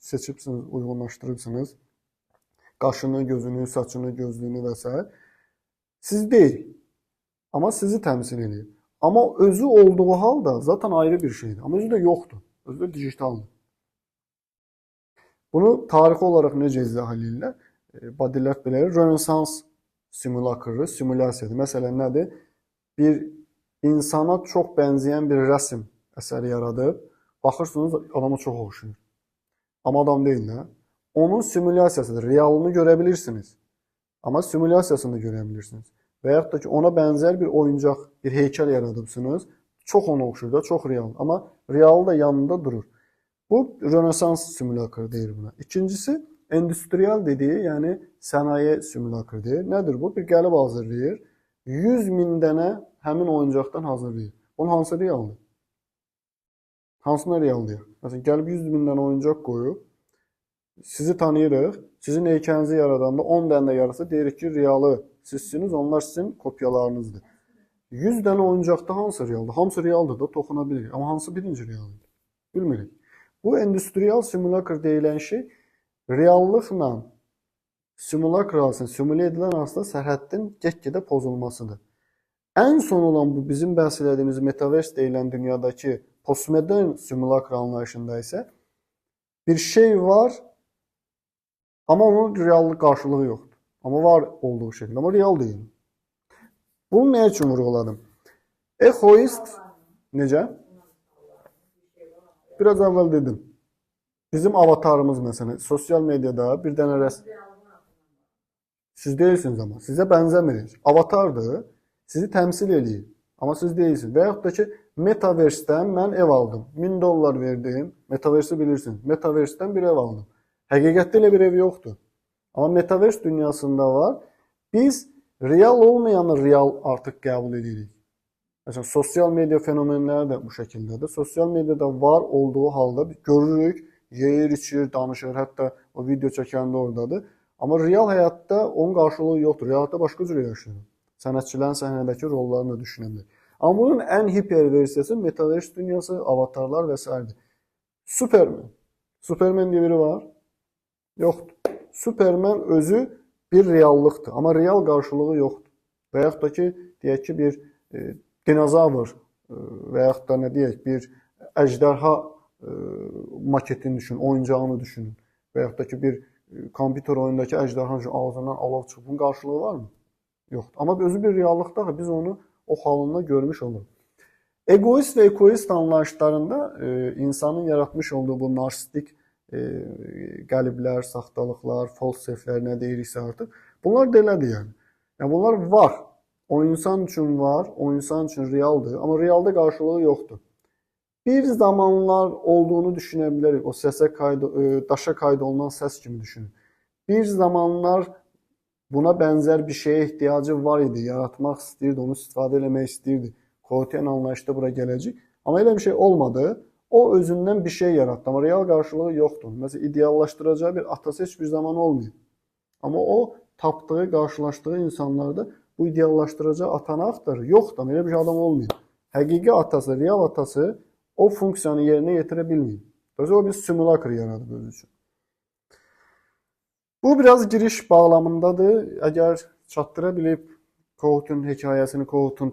seçibsiniz, uyğunlaşdırıbsınız. Qaşını, gözünü, saçını, gözlüyünü və s. Siz deyil. Amma sizi təmsil edir. Amma özü olduğu halda zaten ayrı bir şeydir. Amma özü də yoxdur. Özü də dijitaldır. Bunu tarixi olaraq necə izah edirlər? Badilər belə Rönesans simulakırı, simülyasiyadır. Məsələn, nədir? Bir insana çox bənzəyən bir rəsm əsəri yaradıb, baxırsınız, adama çox oxşuyur. Amma adam deyil də. Onun simülyasiyasıdır. Realını görə bilirsiniz. Amma simülyasiyasını da görə bilirsiniz. Və yaxud da ki, ona bənzər bir oyuncaq, bir heykəl yaradıbsınız. Çox ona oxşuyur da, çox real. Amma realı da yanında durur. Bu Rönesans simülakırı deyir buna. İkincisi, endüstriyal dediyi, yəni sənaye simülakırı deyir. Nədir bu? Bir qəlib hazırlayır. 100 min dənə həmin oyuncaqdan hazırlayır. Onun hansı realdır? Hansına real deyir? Məsələn, gəlib 100 min dənə oyuncaq qoyub, sizi tanıyırıq, sizin heykəlinizi yaradanda 10 dənə yarısı deyirik ki, realı sizsiniz, onlar sizin kopyalarınızdır. 100 dənə oyuncaqda hansı realdır? Hamısı realdır da, toxuna bilirik. Amma hansı birinci realdır? Bilmirik. Bu endüstriyal simülakr deyilən şey reallıqla simülakr arasında, simülə edilən arasında sərhəddin get-gedə pozulmasıdır. Ən son olan bu bizim bəhs etdiyimiz metaverse deyilən dünyadakı postmodern simülakr anlayışında isə bir şey var, amma onun reallıq qarşılığı yoxdur. Amma var olduğu şəkildə, amma real deyil. Bunu nə üçün vurğuladım? Egoist necə? Biraz əvvəl dedim. Bizim avatarımız məsələn, sosial mediada bir dənə rəsm. Siz deyilsiniz amma, sizə bənzəmir. Avatardır, sizi təmsil eləyir. Amma siz deyilsiniz. Və yaxud da ki, Metaverse'dən mən ev aldım. $1000 verdim. Metaverse'i bilirsiniz. Metaverse'dən bir ev aldım. Həqiqətdə elə bir ev yoxdur. Amma Metaverse dünyasında var. Biz real olmayanı real artıq qəbul edirik. Məsələn, sosial media fenomenləri də bu şəkildədir. Sosial mediada var olduğu halda görürük, yeyir, içir, danışır, hətta o video çəkəndə oradadır. Amma real həyatda onun qarşılığı yoxdur. Real həyatda başqa cür yaşayır. Sənətçilərin səhnədəki rollarını da düşünə bilir. Amma bunun ən hiper versiyası Metaverse dünyası, avatarlar və s. Superman. Superman diye biri var. Yoxdur. Superman özü bir reallıqdır. Amma real qarşılığı yoxdur. Və yaxud da ki, deyək ki, bir dinozavr və yaxud da nə deyək, bir əjdarha maketini düşünün, oyuncağını düşünün. Və yaxud da ki, bir kompüter oyundakı əjdarhanın ağzından alov çıxıb. Bunun qarşılığı var mı? Yoxdur. Amma özü bir reallıqda biz onu o halında görmüş oluruq. Egoist və ekoist anlayışlarında insanın yaratmış olduğu bu narsistik qəliblər, saxtalıqlar, false selflər nə deyiriksə artıq. Bunlar da elədir yəni. Yəni bunlar var. O insan üçün var, o insan üçün realdır. Amma realda qarşılığı yoxdur. Bir zamanlar olduğunu düşünə bilərik. O səsə daşa qayd olunan səs kimi düşünün. Bir zamanlar buna bənzər bir şeyə ehtiyacı var idi. Yaratmaq istəyirdi, onu istifadə eləmək istəyirdi. Kotiyen anlayışda bura gələcək. Amma elə bir şey olmadı. O özündən bir şey yarattı. Amma real qarşılığı yoxdur. Məsələn, ideallaşdıracağı bir atası heç bir zaman olmuyor. Amma o tapdığı, qarşılaşdığı insanlarda bu ideallaşdıracağı atanı axtarır. Yoxdur, elə bir adam olmuyor. Həqiqi atası, real atası o funksiyanı yerinə yetirə bilmir. Özü o bir simülakr yaradıb özü üçün. Bu biraz giriş bağlamındadır. Əgər çatdıra bilib Kohutun hekayəsini, Kohutun